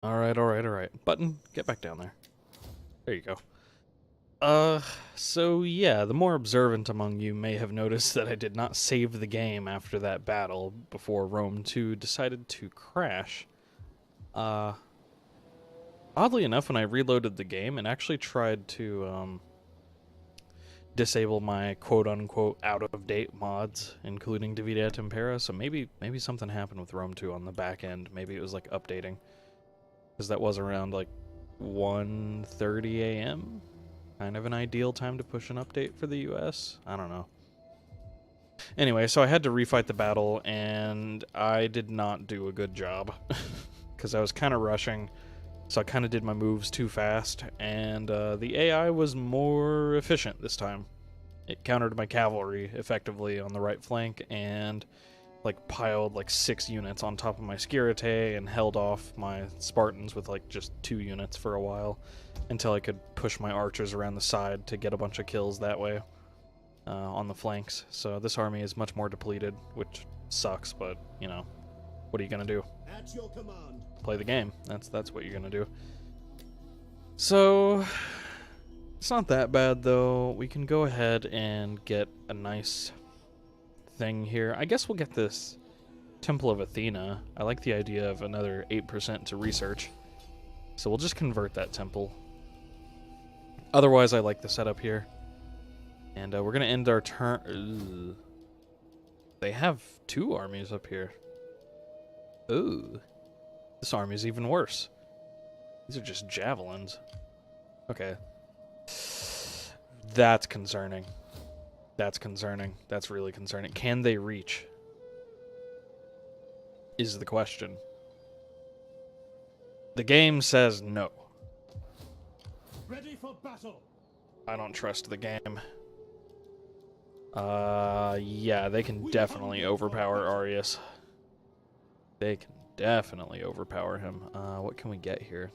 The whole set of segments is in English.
Alright, alright, alright. Button, get back down there. There you go. So yeah, the more observant among you may have noticed that I did not save the game after that battle before Rome 2 decided to crash. Uh, Oddly enough, when I reloaded the game and actually tried to, disable my quote-unquote out-of-date mods, including Divide et Impera, so maybe something happened with Rome 2 on the back end. Maybe it was, like, updating. Because that was around, like, 1:30 a.m.? Kind of an ideal time to push an update for the US? I don't know. Anyway, so I had to refight the battle, and I did not do a good job. Because I was kind of rushing, so I kind of did my moves too fast, and the AI was more efficient this time. It countered my cavalry effectively on the right flank, and like piled like 6 units on top of my Skirite and held off my Spartans with like just 2 units for a while until I could push my archers around the side to get a bunch of kills that way on the flanks. So this army is much more depleted, which sucks, but you know, what are you gonna do? At your command. Play the game. That's what you're gonna do. So it's not that bad though. We can go ahead and get a nice thing here. I guess we'll get this Temple of Athena. I like the idea of another 8% to research. So we'll just convert that temple. Otherwise, I like the setup here. And we're going to end our turn. They have 2 armies up here. Ooh. This army's even worse. These are just javelins. Okay. That's concerning. That's concerning. That's really concerning. Can they reach? Is the question. The game says no. Ready for battle. I don't trust the game. Yeah, they can definitely overpower Arius. They can definitely overpower him. What can we get here?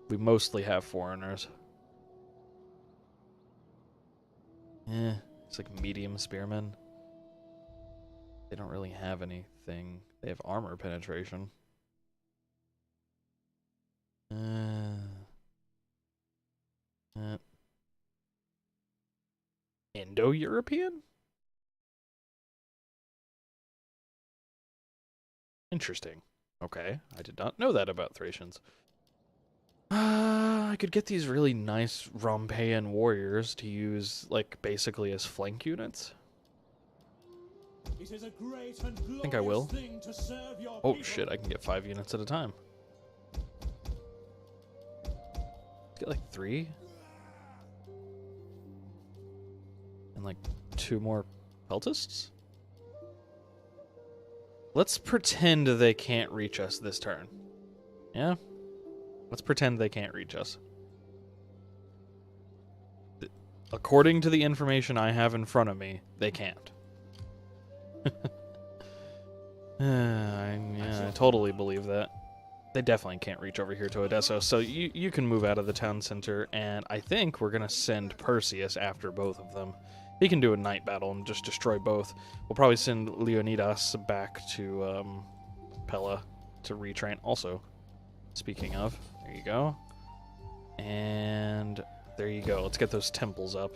We mostly have foreigners. It's like medium spearmen. They don't really have anything. They have armor penetration. Indo-European? Interesting. Okay, I did not know that about Thracians. I could get these really nice Rompeian warriors to use, like, basically as flank units. It is a great and I think I will. thing to serve your Oh people. shit, I can get 5 units at a time. Get like 3. And like 2 more peltasts? Let's pretend they can't reach us this turn. Yeah? Let's pretend they can't reach us. According to the information I have in front of me, they can't. I totally believe that. They definitely can't reach over here to Odessa, so you can move out of the town center, and I think we're going to send Perseus after both of them. He can do a night battle and just destroy both. We'll probably send Leonidas back to Pella to retrain. Also, speaking of, there you go. And there you go. Let's get those temples up.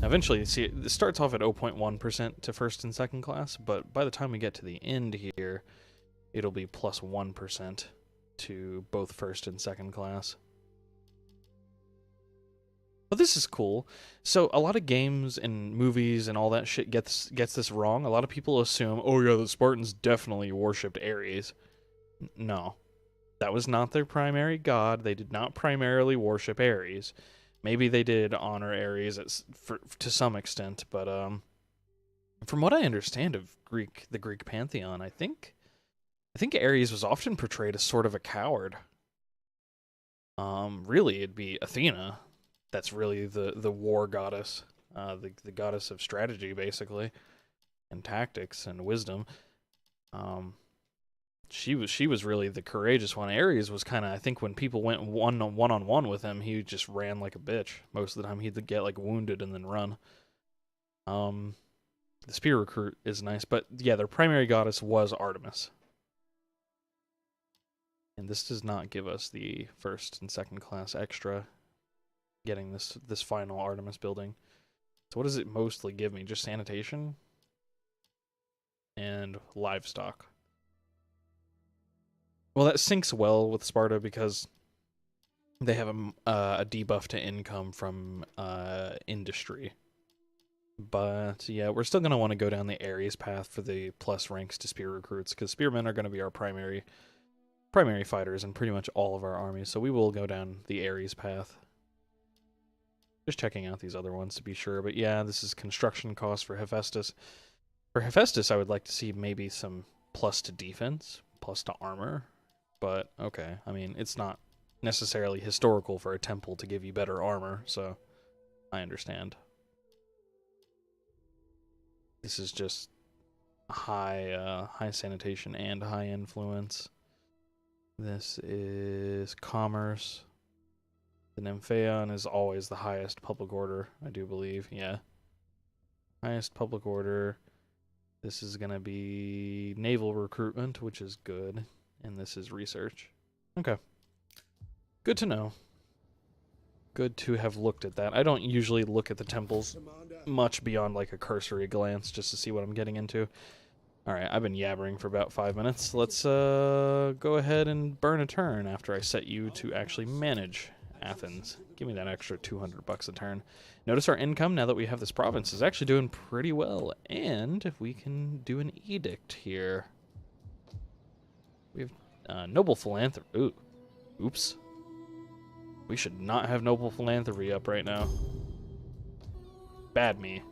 Now eventually, see, it starts off at 0.1% to first and second class, but by the time we get to the end here, it'll be plus 1% to both first and second class. Well, this is cool. So a lot of games and movies and all that shit gets this wrong. A lot of people assume, oh yeah, the Spartans definitely worshipped Ares. No. That was not their primary god. They did not primarily worship Ares. Maybe they did honor Ares to some extent, but from what I understand of the Greek pantheon, I think Ares was often portrayed as sort of a coward. Really, it'd be Athena. That's really the war goddess, the goddess of strategy, basically, and tactics and wisdom. She was really the courageous one. Ares was kind of, I think, when people went one on one with him, he just ran like a bitch. Most of the time, he'd get like wounded and then run. The spear recruit is nice, but yeah, their primary goddess was Artemis. this does not give us the first and second class extra getting this final Artemis building. So what does it mostly give me? Just sanitation and livestock. Well, that syncs well with Sparta because they have a debuff to income from industry. But yeah, we're still going to want to go down the Ares path for the plus ranks to spear recruits, because spearmen are going to be our primary fighters in pretty much all of our armies, so we will go down the Ares path. Just checking out these other ones to be sure, but yeah, this is construction cost for Hephaestus. For Hephaestus, I would like to see maybe some plus to defense, plus to armor, but okay, I mean, it's not necessarily historical for a temple to give you better armor, so I understand. This is just high sanitation and high influence. This is commerce. The Nymphaeon is always the highest public order, I do believe. Yeah. Highest public order. This is going to be naval recruitment, which is good. And this is research. Okay. Good to know. Good to have looked at that. I don't usually look at the temples much beyond like a cursory glance just to see what I'm getting into. Alright, I've been yabbering for about 5 minutes. Let's go ahead and burn a turn after I set you to actually manage Athens. Give me that extra 200 bucks a turn. Notice our income, now that we have this province, is actually doing pretty well. And if we can do an edict here. We have noble philanthropy. Ooh. Oops. We should not have noble philanthropy up right now. Bad me.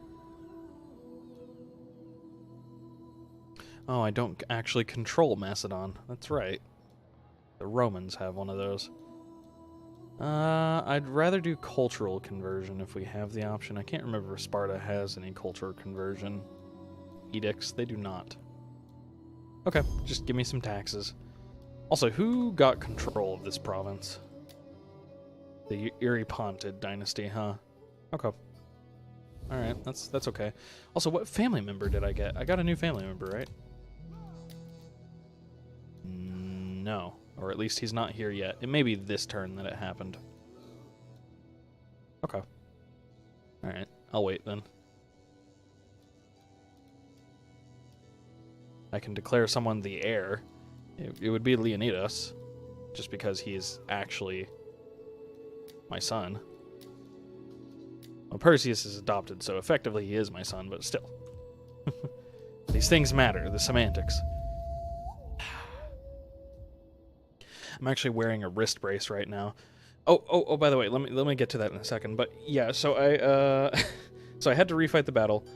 Oh, I don't actually control Macedon. That's right. The Romans have one of those. I'd rather do cultural conversion if we have the option. I can't remember if Sparta has any cultural conversion edicts. They do not. Okay, just give me some taxes. Also, who got control of this province? The Eurypontid dynasty, huh? Okay. Alright, that's okay. Also, what family member did I get? I got a new family member, right? No. Or at least he's not here yet. It may be this turn that it happened. Okay. Alright, I'll wait then. I can declare someone the heir. It would be Leonidas, just because he is actually my son. Well, Perseus is adopted, so effectively he is my son, but still. These things matter, the semantics. I'm actually wearing a wrist brace right now. Oh, by the way, let me get to that in a second. But yeah, so I had to refight the battle.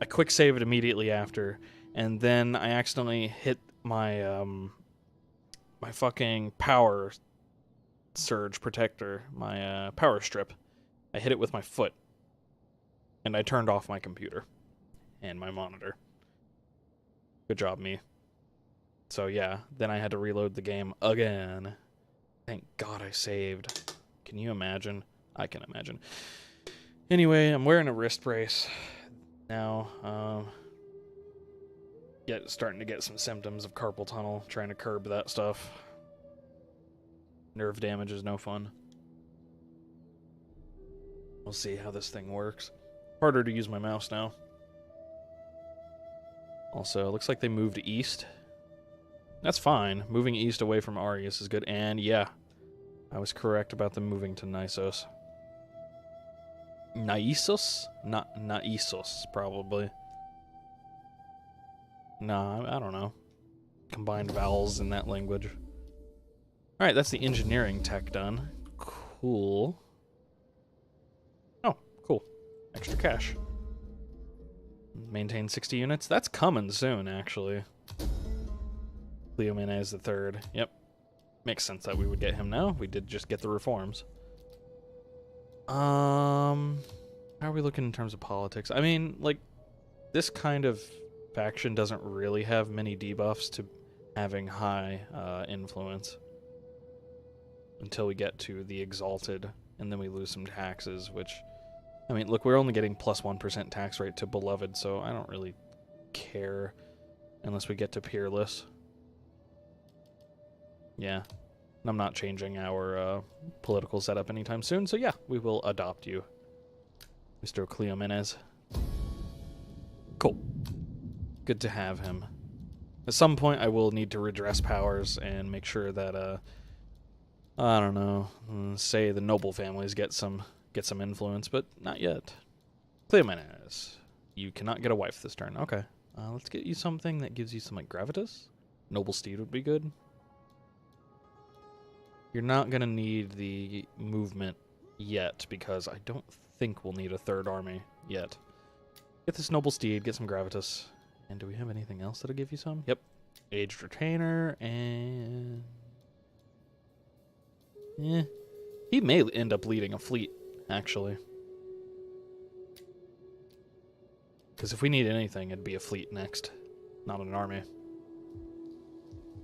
I quick saved immediately after, and then I accidentally hit my my fucking power surge protector, my power strip. I hit it with my foot, and I turned off my computer and my monitor. Good job, me. So yeah, then I had to reload the game again. Thank God I saved. Can you imagine? I can imagine. Anyway, I'm wearing a wrist brace now. Starting to get some symptoms of carpal tunnel, trying to curb that stuff. Nerve damage is no fun. We'll see how this thing works. Harder to use my mouse now. Also, looks like they moved east. That's fine. Moving east away from Arius is good. And yeah, I was correct about them moving to Nisos. Naisos? Not Naisos, probably. Nah, I don't know. Combined vowels in that language. Alright, that's the engineering tech done. Cool. Oh, cool. Extra cash. Maintain 60 units. That's coming soon, actually. Cleomenes the Third. Yep. Makes sense that we would get him now. We did just get the reforms. How are we looking in terms of politics? I mean, like, this kind of faction doesn't really have many debuffs to having high influence until we get to the Exalted, and then we lose some taxes, which, I mean, look, we're only getting plus 1% tax rate to Beloved, so I don't really care unless we get to Peerless. Yeah. I'm not changing our political setup anytime soon, so yeah, we will adopt you, Mr. Cleomenes. Cool. Good to have him. At some point, I will need to redress powers and make sure that, I don't know, say the noble families get some influence, but not yet. Cleomenes, you cannot get a wife this turn. Okay. Let's get you something that gives you some, like, gravitas. Noble steed would be good. You're not going to need the movement yet, because I don't think we'll need a third army yet. Get this noble steed, get some gravitas. And do we have anything else that'll give you some? Yep. Aged retainer, and... yeah. He may end up leading a fleet, actually. Because if we need anything, it'd be a fleet next, not an army.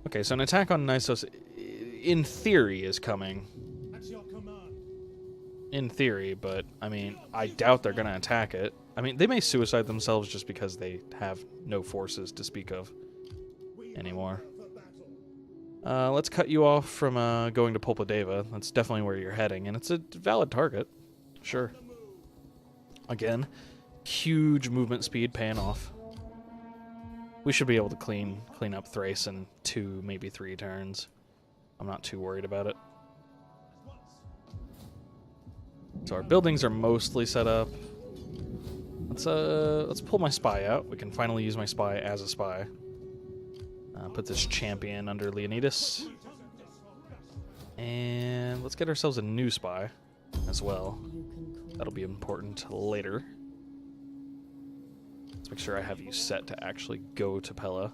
Okay, so an attack on Nisos, in theory, is coming. At your command. In theory, but, I mean, I doubt they're going to attack it. I mean, they may suicide themselves just because they have no forces to speak of anymore. Let's cut you off from going to Pulpadeva. That's definitely where you're heading, and it's a valid target. Sure. Again, huge movement speed paying off. We should be able to clean up Thrace in 2, maybe 3 turns. I'm not too worried about it. So our buildings are mostly set up. Let's pull my spy out. We can finally use my spy as a spy. Put this champion under Leonidas. And let's get ourselves a new spy as well. That'll be important later. Let's make sure I have you set to actually go to Pella.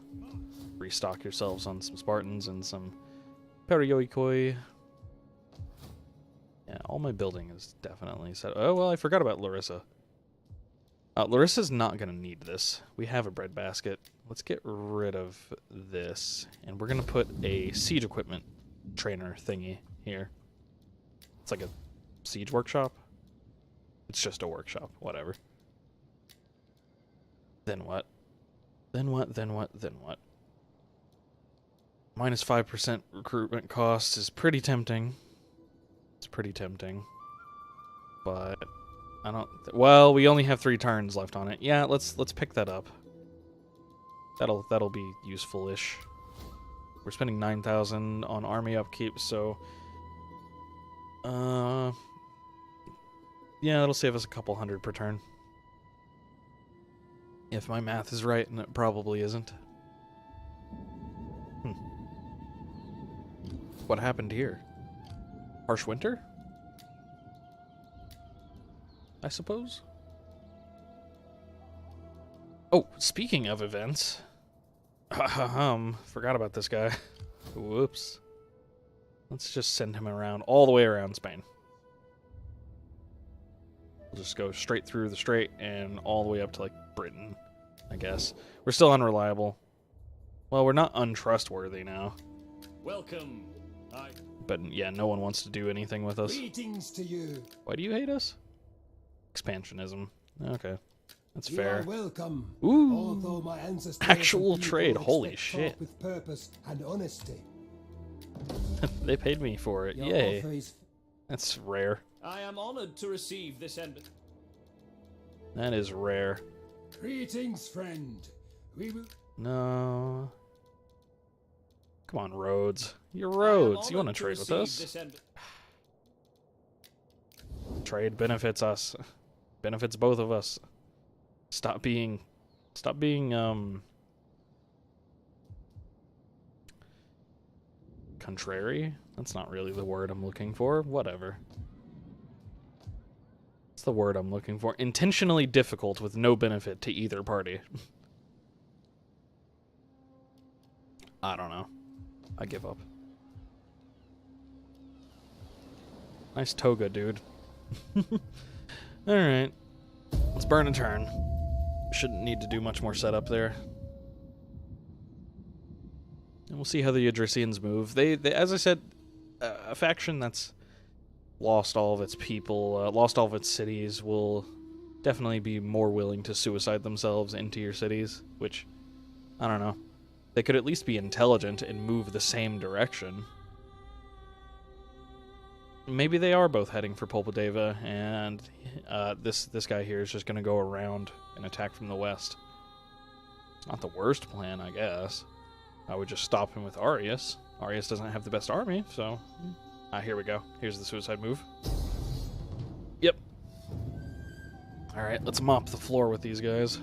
Restock yourselves on some Spartans and some Perioikoi. Yeah, all my building is definitely set. Oh, well, I forgot about Larissa. Larissa's not going to need this. We have a breadbasket. Let's get rid of this. And we're going to put a siege equipment trainer thingy here. It's like a siege workshop. It's just a workshop. Whatever. Then what? Then what? Then what? Then what? Minus 5% recruitment cost is pretty tempting. It's pretty tempting. But... I don't... well, we only have 3 turns left on it. Yeah, let's pick that up. That'll be useful-ish. We're spending 9,000 on army upkeep, so... yeah, that'll save us a couple hundred per turn. If my math is right, and it probably isn't. What happened here? Harsh winter? I suppose. Oh, speaking of events. Forgot about this guy. Whoops. Let's just send him around, all the way around Spain. We'll just go straight through the strait and all the way up to, like, Britain, I guess. We're still unreliable. Well, we're not untrustworthy now. Welcome. But, yeah, no one wants to do anything with us. Greetings to you. Why do you hate us? Expansionism. Okay. That's You fair. are welcome. Ooh. Although my ancestors Actual and people trade. Holy expect shit. talk with purpose and honesty. They paid me for it. Your Yay. offer is That's rare. I am honored to receive this embassy. That is rare. greetings, friend. We will. No. Come on, Rhodes. You're Rhodes. You want to trade with us? Trade benefits us. Benefits both of us. Stop being contrary? That's not really the word I'm looking for. Whatever. That's the word I'm looking for. Intentionally difficult with no benefit to either party. I don't know. I give up. Nice toga, dude. Alright. Let's burn a turn. Shouldn't need to do much more setup there. And we'll see how the Odrysians move. They as I said, a faction that's lost all of its people, lost all of its cities, will definitely be more willing to suicide themselves into your cities, which, I don't know. They could at least be intelligent and move the same direction. maybe they are both heading for Pulpadeva, and this guy here is just going to go around and attack from the west. Not the worst plan, I guess. I would just stop him with Arius. Arius doesn't have the best army, so... here we go. Here's the suicide move. Yep. Alright, let's mop the floor with these guys.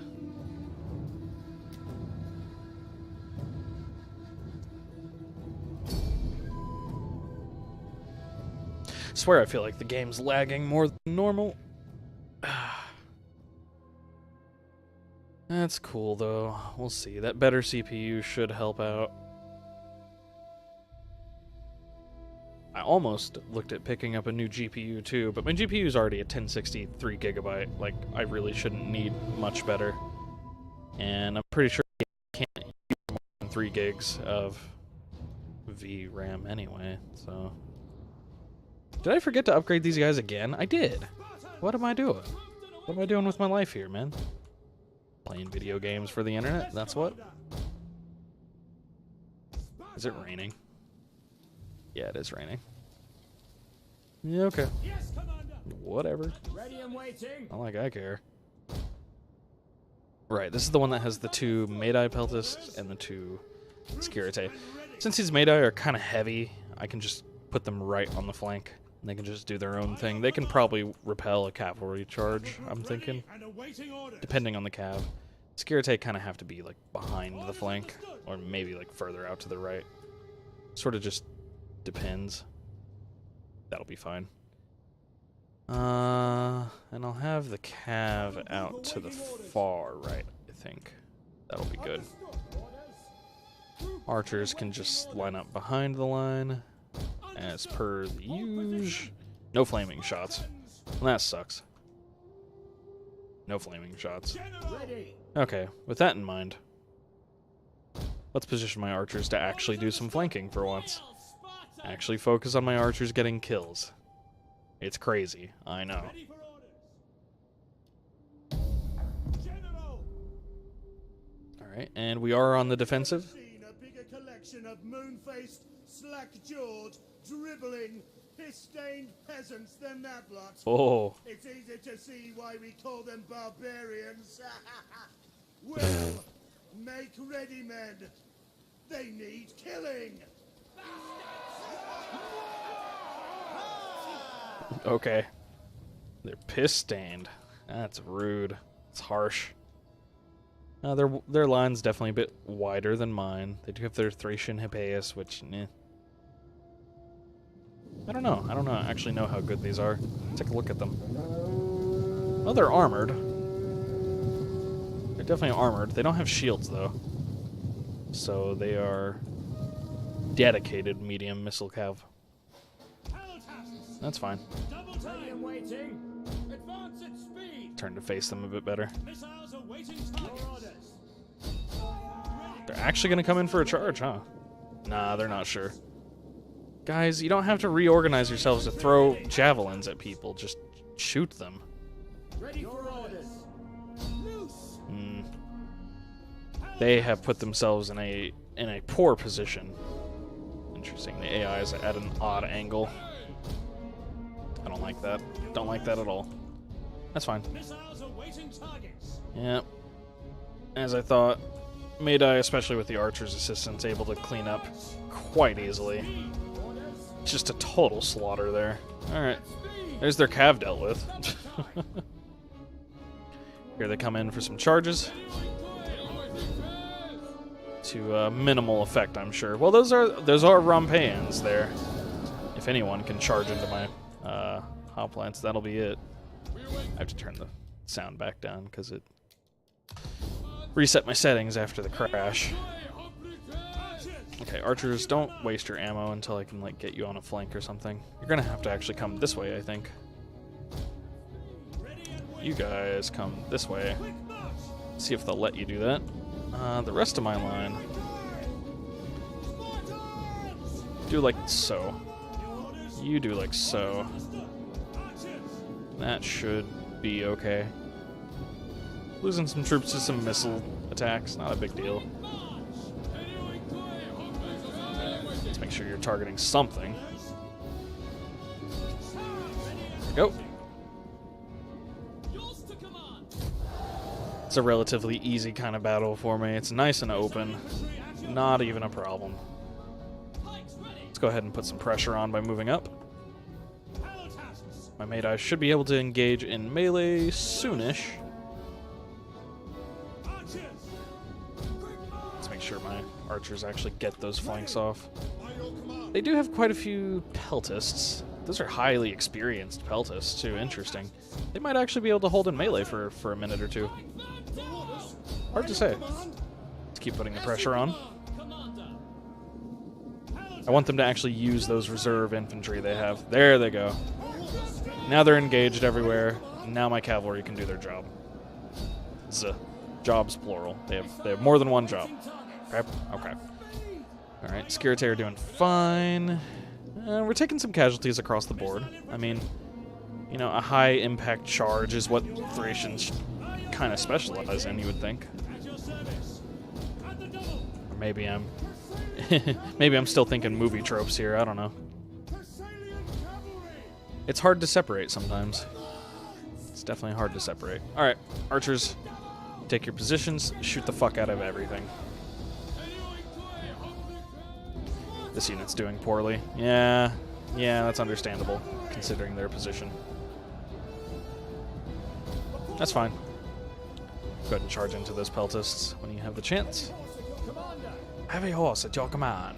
Swear I feel like the game's lagging more than normal. That's cool, though. We'll see. That better CPU should help out. I almost looked at picking up a new GPU, too, but my GPU is already a 1060 3GB. Like, I really shouldn't need much better. And I'm pretty sure I can't use more than 3 gigs of VRAM anyway, so... Did I forget to upgrade these guys again? I did. What am I doing? What am I doing with my life here, man? Playing video games for the internet? That's what? Is it raining? Yeah, it is raining. Yeah, okay. Whatever. Not like I care. Right, this is the one that has the 2 Medai Peltists and the 2 Skirite. Since these Medai are kind of heavy, I can just put them right on the flank. And they can just do their own thing. They can probably repel a cavalry charge, I'm thinking. Depending on the cav. Skirite kind of have to be like behind the flank. Or maybe like further out to the right. Sort of just depends. That'll be fine. And I'll have the cav out to the far right, I think. That'll be good. Archers can just line up behind the line. As per the usual. No flaming shots. Well, that sucks. No flaming shots. Okay, with that in mind, let's position my archers to actually do some flanking for once. Actually focus on my archers getting kills. It's crazy, I know. Alright, and we are on the defensive. Slack-jawed, dribbling, piss-stained peasants than that lot. Oh. It's easy to see why we call them barbarians. Well, make ready, men. They need killing. Okay. They're piss-stained. That's rude. It's harsh. Their line's definitely a bit wider than mine. They do have their Thracian Hippeus, which, I don't know. I don't actually know how good these are. Take a look at them. Well, they're armored. They're definitely armored. They don't have shields, though. So they are dedicated medium missile cav. That's fine. Turn to face them a bit better. They're actually going to come in for a charge, huh? Nah, they're not sure. Guys, you don't have to reorganize yourselves to throw javelins at people. Just shoot them. They have put themselves in a poor position. Interesting. The AI is at an odd angle. I don't like that. Don't like that at all. That's fine. Yeah. As I thought, Medai, especially with the archer's assistance, able to clean up quite easily. Just a total slaughter there. Alright. There's their cav dealt with. Here they come in for some charges. To minimal effect, I'm sure. Well, those are Rompayans there. If anyone can charge into my hoplants, that'll be it. I have to turn the sound back down because it reset my settings after the crash. Okay, archers, don't waste your ammo until I can, like, get you on a flank or something. You're gonna have to actually come this way, I think. You guys come this way. See if they'll let you do that. The rest of my line, do like so. You do like so. That should be okay. Losing some troops to some missile attacks, not a big deal. Let's make sure you're targeting something. Go. It's a relatively easy kind of battle for me. It's nice and open. Not even a problem. Let's go ahead and put some pressure on by moving up. My mate should be able to engage in melee soonish. Let's make sure my archers actually get those flanks off. They do have quite a few peltists. Those are highly experienced peltists too. Interesting. They might actually be able to hold in melee for a minute or two. Hard to say. Let's keep putting the pressure on. I want them to actually use those reserve infantry they have. There they go. Now they're engaged everywhere. Now my cavalry can do their job. Jobs plural. They have more than one job. Okay. Okay. All right. Security are doing fine. We're taking some casualties across the board. I mean, you know, a high impact charge is what Thracians kind of specialize in, you would think. Or maybe I'm maybe I'm still thinking movie tropes here. I don't know. It's hard to separate sometimes. It's definitely hard to separate. All right, archers, take your positions, shoot the fuck out of everything. This unit's doing poorly. Yeah, that's understandable, considering their position. That's fine. Go ahead and charge into those peltists when you have the chance. Heavy horse at your command.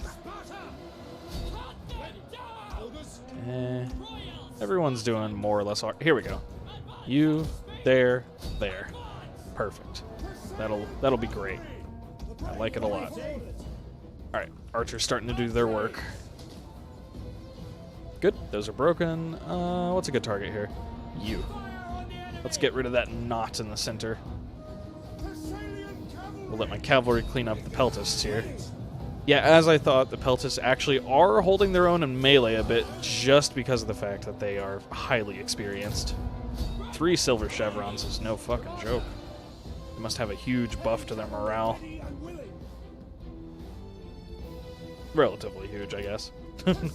Everyone's doing more or less. Here we go. You, there. Perfect. That'll be great. I like it a lot. All right, archers starting to do their work. Good. Those are broken. What's a good target here? You. Let's get rid of that knot in the center. We'll let my cavalry clean up the peltists here. Yeah, as I thought, the peltists actually are holding their own in melee a bit just because of the fact that they are highly experienced. 3 silver chevrons is no fucking joke. They must have a huge buff to their morale. Relatively huge, I guess. Alright,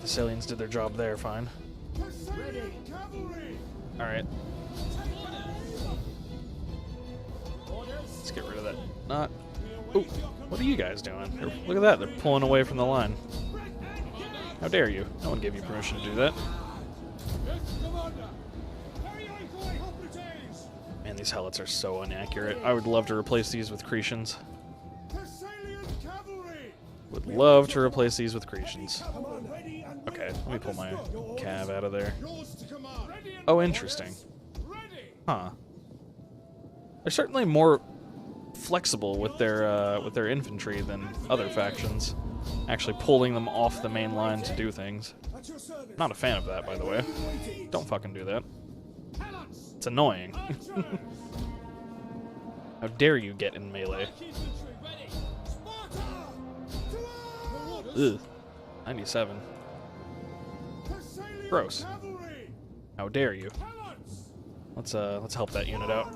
the Salians did their job there, fine. Alright. Let's get rid of that knot. Ooh, what are you guys doing? Look at that, they're pulling away from the line. How dare you? No one gave you permission to do that. Man, these helots are so inaccurate. I would love to replace these with Cretians. Would love to replace these with Cretians. Okay, let me pull my cav out of there. Oh, interesting. Huh. They're certainly more flexible with their infantry than other factions. Actually pulling them off the main line to do things. Not a fan of that, by the way. Don't fucking do that. It's annoying. How dare you get in melee? Ugh. 97. Gross. How dare you? Let's help that unit out.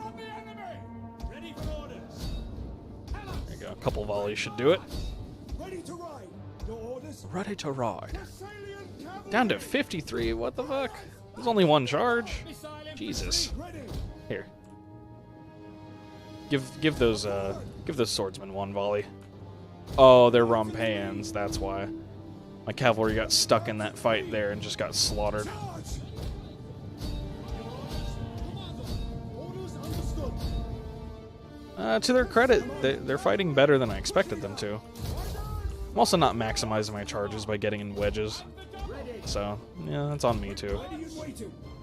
There you go. A couple volleys should do it. Ready to ride. Down to 53. What the fuck? There's only one charge. Jesus. Here. Give those swordsmen one volley. Oh, they're Rompayans, that's why. My cavalry got stuck in that fight there and just got slaughtered. To their credit, they're fighting better than I expected them to. I'm also not maximizing my charges by getting in wedges. So, yeah, that's on me too.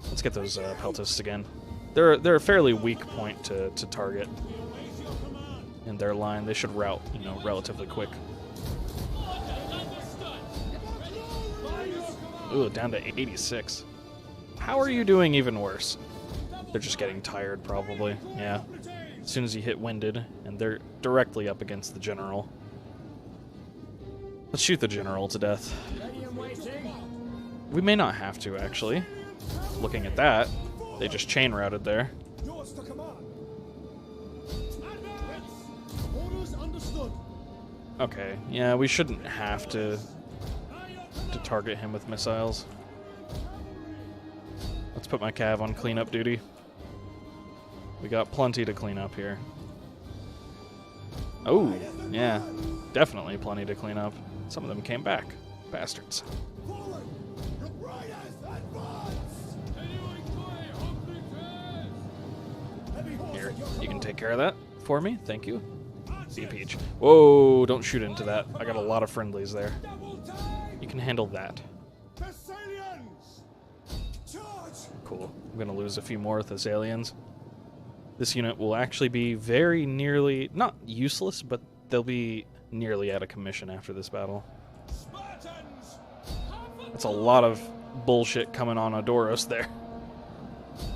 Let's get those peltists again. They're a fairly weak point to target. In their line, they should rout, you know, relatively quick. Ooh, down to 86. How are you doing even worse? They're just getting tired, probably. Yeah. As soon as you hit winded, and they're directly up against the general. Let's shoot the general to death. We may not have to, actually. Looking at that, they just chain routed there. Okay, yeah, we shouldn't have to target him with missiles. Let's put my cav on cleanup duty. We got plenty to clean up here. Oh, yeah. Definitely plenty to clean up. Some of them came back. Bastards. Forward! Riders, advance! Heavy horse Here, at your you can command. take care of that for me. Thank you. See Peach. Whoa, don't shoot into that. I got a lot of friendlies there. Double time! You can handle that. Thessalians! Charge! Cool. I'm going to lose a few more Thessalians. This unit will actually be very nearly, not useless, but they'll be nearly out of commission after this battle. Spartans! That's a lot of bullshit coming on Odoros there.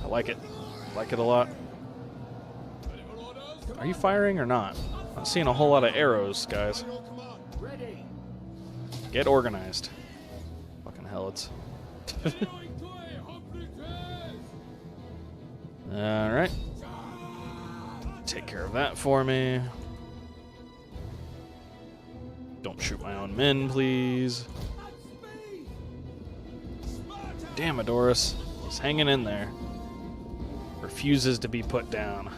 I like it. I like it a lot. Are you firing or not? I'm seeing a whole lot of arrows, guys. Your command. Ready! Get organized. Fucking helots. Alright. Take care of that for me. Don't shoot my own men, please. Damn, Odoros. He's hanging in there. Refuses to be put down.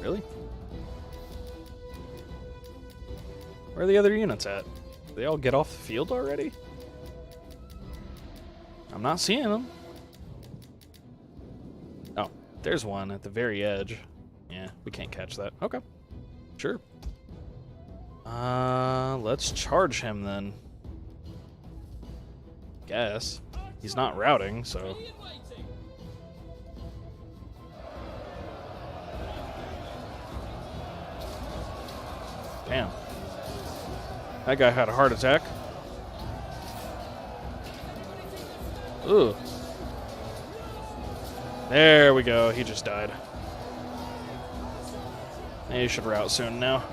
Really? Where are the other units at? Did they all get off the field already? I'm not seeing them. Oh, there's one at the very edge. Yeah, we can't catch that. Okay. Sure. Let's charge him then. Guess. He's not routing, so... Damn. That guy had a heart attack. Ooh. There we go. He just died. He should route soon now.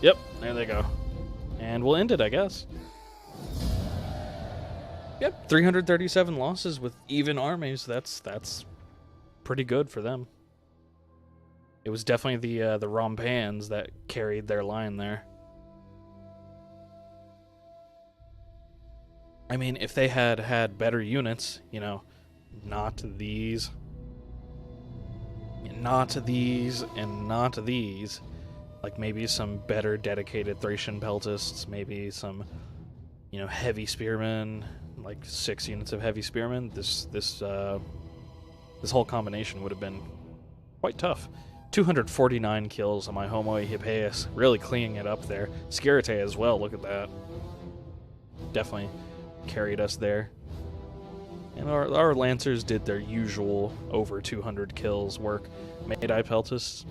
Yep, there they go. And we'll end it, I guess. Yep, 337 losses with even armies. That's pretty good for them. It was definitely the Rompans that carried their line there. I mean, if they had had better units, you know, not these, and not these, like maybe some better dedicated Thracian peltasts, maybe some, you know, heavy spearmen, like 6 units of heavy spearmen, this whole combination would have been quite tough. 249 kills on my Homo Hippeus, really cleaning it up there. Scarate as well, look at that. Definitely carried us there. And our Lancers did their usual over 200 kills work. Made-I Peltus.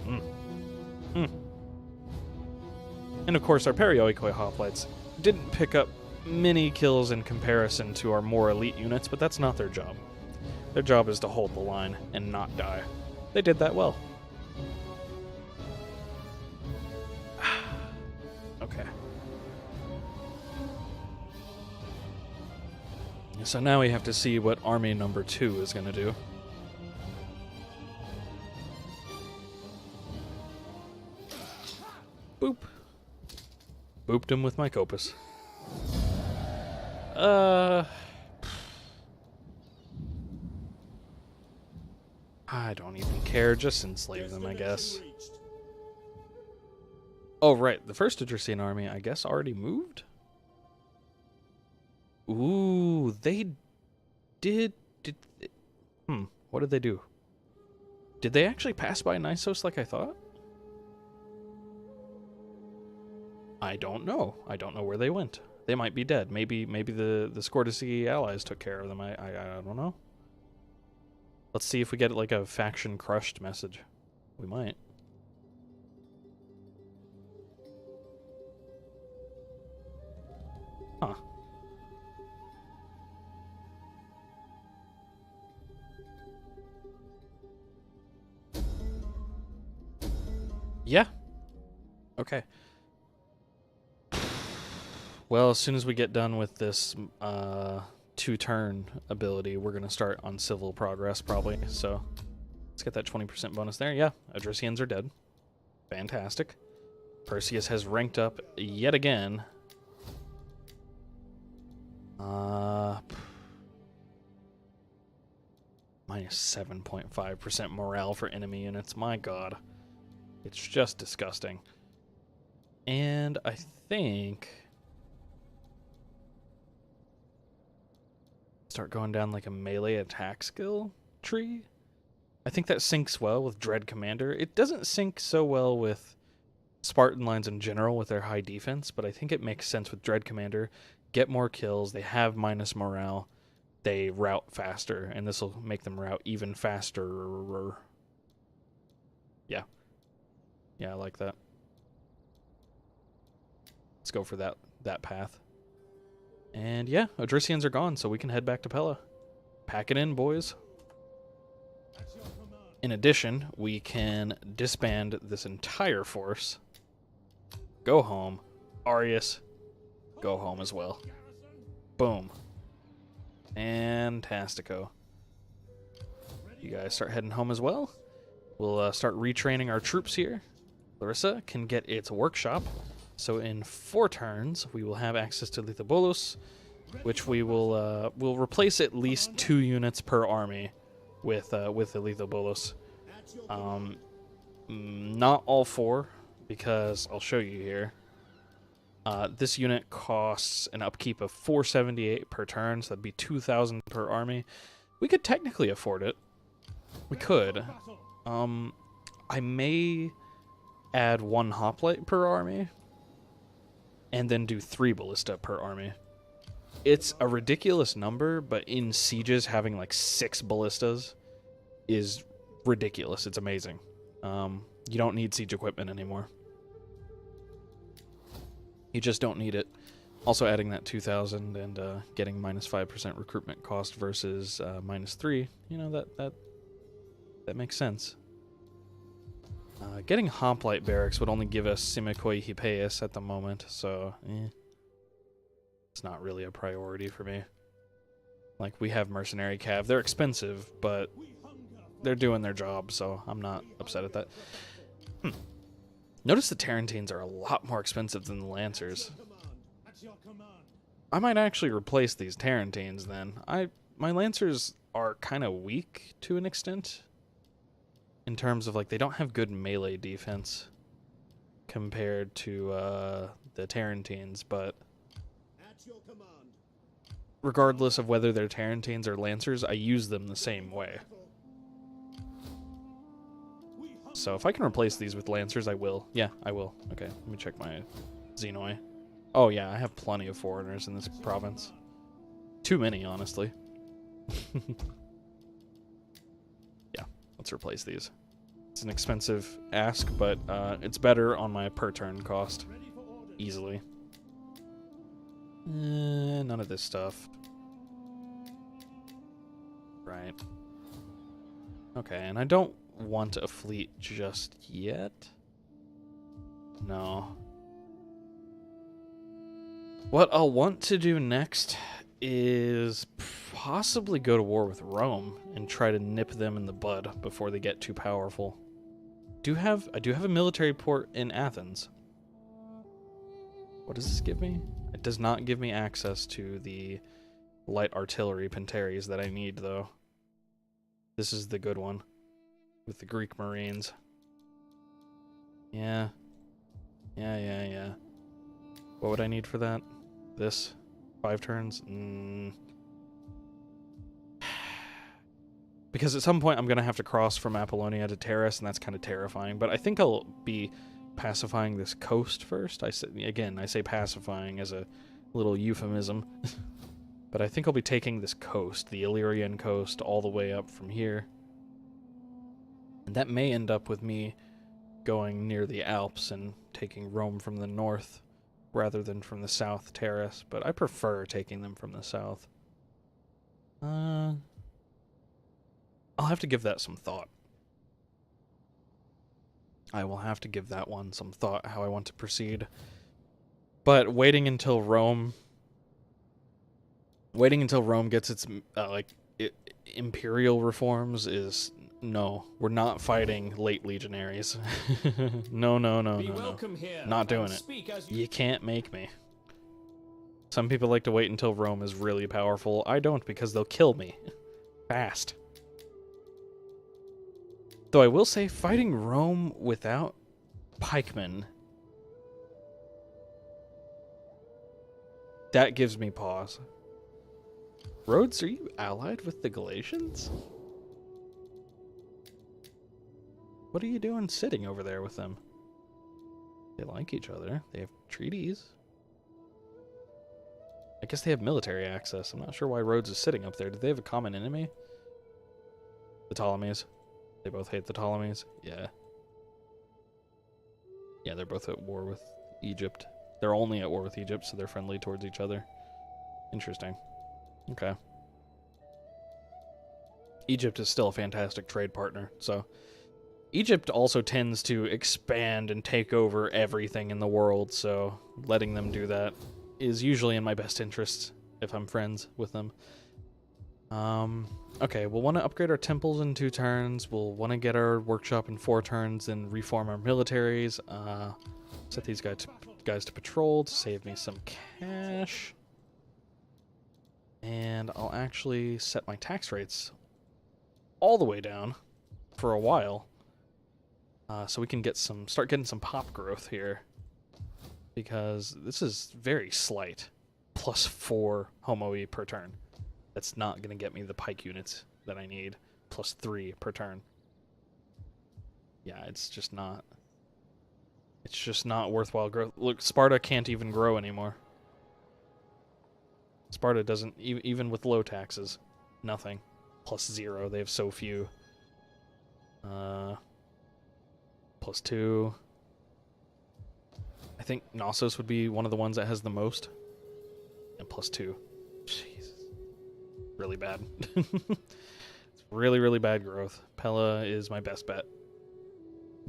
And of course our Perioikoi Hoplites didn't pick up many kills in comparison to our more elite units, but that's not their job. Their job is to hold the line and not die. They did that well. Okay. So now we have to see what army number 2 is going to do. Boop. Booped him with my Copus. I don't even care. Just enslave them, I guess. Oh, right. The first Odrysian army, I guess, already moved? Ooh, they did... What did they do? Did they actually pass by Nisos like I thought? I don't know. I don't know where they went. They might be dead. Maybe the Scortisi allies took care of them. I don't know. Let's see if we get like a faction crushed message. We might. Huh. Yeah. Okay. Well, as soon as we get done with this 2-turn ability, we're going to start on civil progress, probably. So, let's get that 20% bonus there. Yeah, Odrysians are dead. Fantastic. Perseus has ranked up yet again. Minus 7.5% morale for enemy units. My god. It's just disgusting. And I think... start going down like a melee attack skill tree. I think that syncs well with Dread Commander. It doesn't sync so well with Spartan lines in general with their high defense, but I think it makes sense with Dread Commander. Get more kills, they have minus morale, they route faster, and this will make them route even faster. Yeah. Yeah, I like that. Let's go for that path. And yeah, Odrysians are gone, so we can head back to Pella. Pack it in, boys. In addition, we can disband this entire force. Go home. Arius, go home as well. Boom. Fantastico. You guys start heading home as well. We'll start retraining our troops here. Larissa can get its workshop. So in 4 turns, we will have access to Lethal Bolus, which we will we'll replace at least 2 units per army with the Lethal Bolus. Not all 4, because I'll show you here. This unit costs an upkeep of 478 per turn, so that'd be 2,000 per army. We could technically afford it. We could. I may add 1 hoplite per army, and then do 3 ballista per army. It's a ridiculous number, but in sieges, having like 6 ballistas is ridiculous. It's amazing. You don't need siege equipment anymore. You just don't need it. Also adding that 2,000 and getting minus 5% recruitment cost versus minus 3, you know, that makes sense. Getting hoplite barracks would only give us Simikoi Hippeus at the moment, so it's not really a priority for me. Like, we have mercenary cav. They're expensive, but they're doing their job, so I'm not upset at that. Notice the Tarantines are a lot more expensive than the Lancers. I might actually replace these Tarantines then. My Lancers are kind of weak to an extent. In terms of, like, they don't have good melee defense compared to the Tarantines, but regardless of whether they're Tarantines or Lancers, I use them the same way. So if I can replace these with Lancers, I will. Yeah, I will. Okay, let me check my Xenoi. Oh yeah, I have plenty of foreigners in this province. Too many, honestly. Yeah, let's replace these. It's an expensive ask, but it's better on my per turn cost. Easily. None of this stuff. Right. Okay, and I don't want a fleet just yet. No. What I'll want to do next is possibly go to war with Rome and try to nip them in the bud before they get too powerful. I do have a military port in Athens. What does this give me? It does not give me access to the light artillery Pentaries that I need, though. This is the good one with the Greek Marines. Yeah. What would I need for that? This? 5 turns? Because at some point I'm going to have to cross from Apollonia to Terrace, and that's kind of terrifying. But I think I'll be pacifying this coast first. I say pacifying as a little euphemism. But I think I'll be taking this coast, the Illyrian coast, all the way up from here. And that may end up with me going near the Alps and taking Rome from the north rather than from the south Terrace. But I prefer taking them from the south. I'll have to give that some thought. I will have to give that one some thought, how I want to proceed. But waiting until Rome gets its imperial reforms is no. We're not fighting late legionaries. No. Not doing it. You can't make me. Some people like to wait until Rome is really powerful. I don't, because they'll kill me. Fast. Though I will say, fighting Rome without pikemen, that gives me pause. Rhodes, are you allied with the Galatians? What are you doing sitting over there with them? They like each other. They have treaties. I guess they have military access. I'm not sure why Rhodes is sitting up there. Do they have a common enemy? The Ptolemies. They both hate the Ptolemies. Yeah. Yeah, they're both at war with Egypt. They're only at war with Egypt, so they're friendly towards each other. Interesting. Okay. Egypt is still a fantastic trade partner, so... Egypt also tends to expand and take over everything in the world, so letting them do that is usually in my best interest if I'm friends with them. Okay, we'll want to upgrade our temples in 2 turns. We'll want to get our workshop in 4 turns and reform our militaries. Set these guys to patrol to save me some cash. And I'll actually set my tax rates all the way down for a while. So we can start getting some pop growth here. Because this is very slight. +4 Homo-E per turn. That's not going to get me the pike units that I need. +3 per turn. Yeah, it's just not worthwhile growth. Look, Sparta can't even grow anymore. Sparta doesn't, even with low taxes. Nothing. +0, they have so few. +2. I think Knossos would be one of the ones that has the most. And +2. Jesus. Really bad. It's really, really bad growth. Pella is my best bet.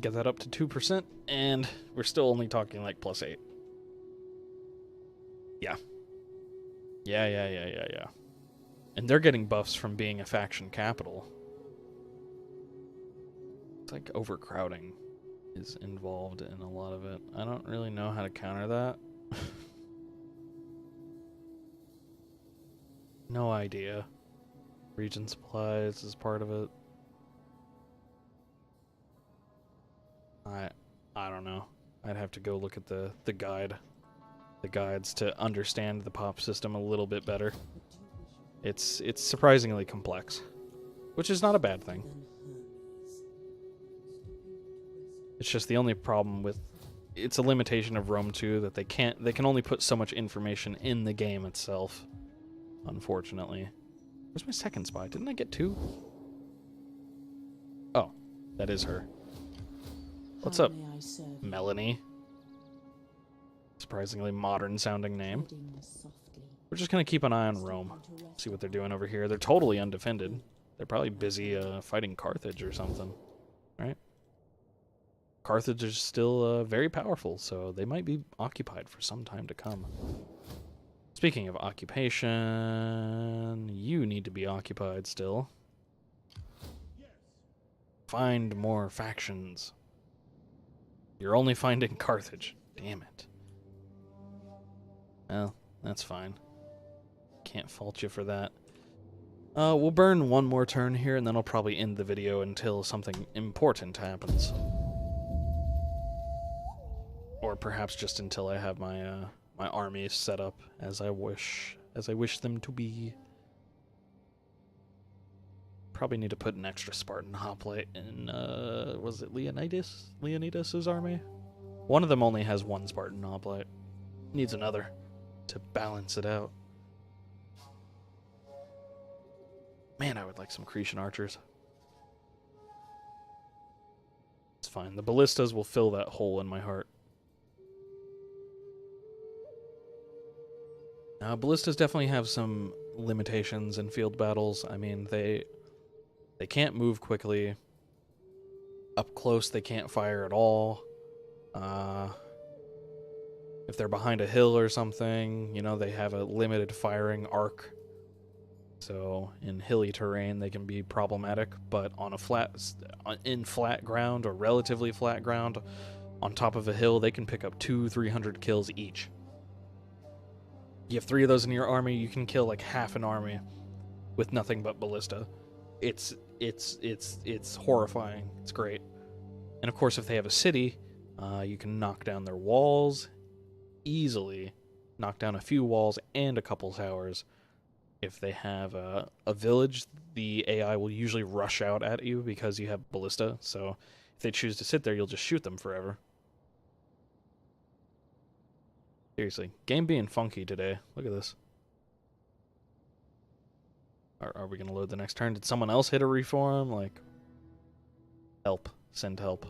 Get that up to 2%, and we're still only talking like +8. Yeah. Yeah. And they're getting buffs from being a faction capital. It's like overcrowding is involved in a lot of it. I don't really know how to counter that. No idea. Region supplies is part of it. I don't know. I'd have to go look at the guides to understand the pop system a little bit better. It's surprisingly complex, which is not a bad thing. It's just the only problem with it's a limitation of Rome 2 that they can only put so much information in the game itself. Unfortunately. Where's my second spy? Didn't I get 2? Oh, that is her. What's up, Melanie? Surprisingly modern sounding name. We're just gonna keep an eye on Rome. See what they're doing over here. They're totally undefended. They're probably busy fighting Carthage or something. Right? Carthage is still very powerful, so they might be occupied for some time to come. Speaking of occupation, you need to be occupied still. Find more factions. You're only finding Carthage. Damn it. Well, that's fine. Can't fault you for that. We'll burn one more turn here, and then I'll probably end the video until something important happens. Or perhaps just until I have my my armies set up as I wish them to be. Probably need to put an extra Spartan hoplite in was it Leonidas? Leonidas's army? One of them only has 1 Spartan hoplite. Needs another to balance it out. Man, I would like some Cretan archers. It's fine. The ballistas will fill that hole in my heart. Ballistas definitely have some limitations in field battles. I mean, they can't move quickly. Up close, they can't fire at all. If they're behind a hill or something, you know, they have a limited firing arc. So in hilly terrain, they can be problematic. But on in flat ground or relatively flat ground, on top of a hill, they can pick up 200-300 kills each. You have 3 of those in your army, you can kill like half an army with nothing but ballista. It's horrifying. It's great. And of course, if they have a city, you can knock down their walls easily. Knock down a few walls and a couple towers. If they have a village, the AI will usually rush out at you because you have ballista. So if they choose to sit there, you'll just shoot them forever. Seriously, game being funky today. Look at this. Are we going to load the next turn? Did someone else hit a reform? Like, help. Send help.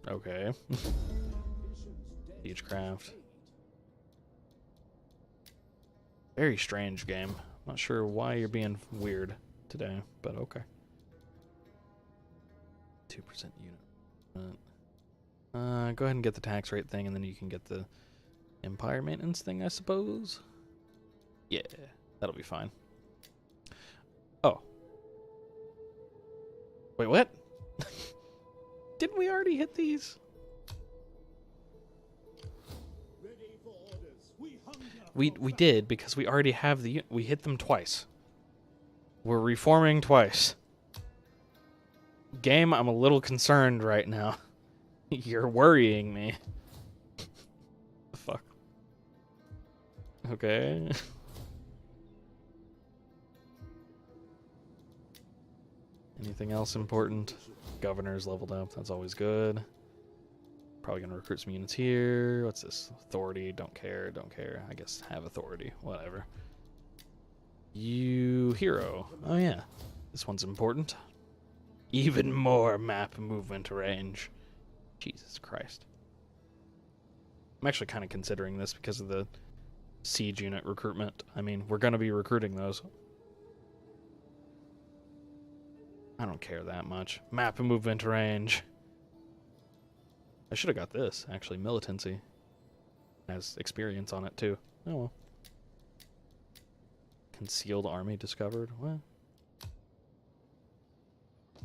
Okay. Siegecraft. Very strange game. Not sure why you're being weird today, but okay. 2% unit. Go ahead and get the tax rate thing, and then you can get the empire maintenance thing, I suppose. Yeah, that'll be fine. Oh. Wait, what? Didn't we already hit these? We did, because we already have the... We hit them twice. We're reforming twice. Game, I'm a little concerned right now. You're worrying me. The fuck? Okay. Anything else important? Governor's leveled up. That's always good. Probably gonna recruit some units here. What's this? Authority. Don't care. Don't care. I guess have authority. Whatever. You hero. Oh yeah. This one's important. Even more map movement range. Jesus Christ. I'm actually kind of considering this because of the siege unit recruitment. I mean, we're going to be recruiting those. I don't care that much. Map movement range. I should have got this, actually. Militancy. Has experience on it, too. Oh well. Concealed army discovered? What?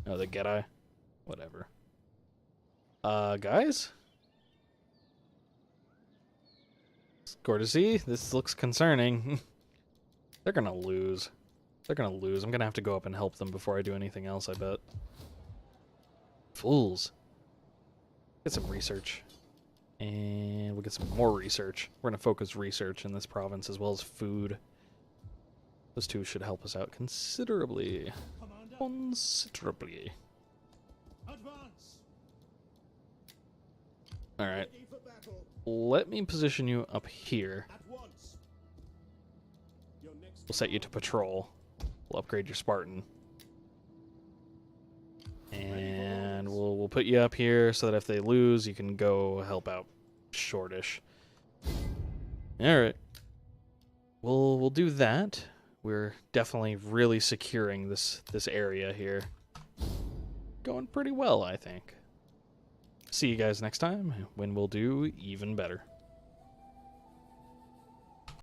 Oh, the Gedai? Whatever. Guys? Courtesy? This looks concerning. They're gonna lose. They're gonna lose. I'm gonna have to go up and help them before I do anything else, I bet. Fools. Get some research. And we'll get some more research. We're gonna focus research in this province as well as food. Those two should help us out considerably. Considerably. Advance. Alright. Ready for battle. Let me position you up here. At once. Your next We'll set you to patrol. We'll upgrade your Spartan. And we'll put you up here so that if they lose, you can go help out shortish. Alright. We'll do that. We're definitely really securing this area here. Going pretty well, I think. See you guys next time when we'll do even better.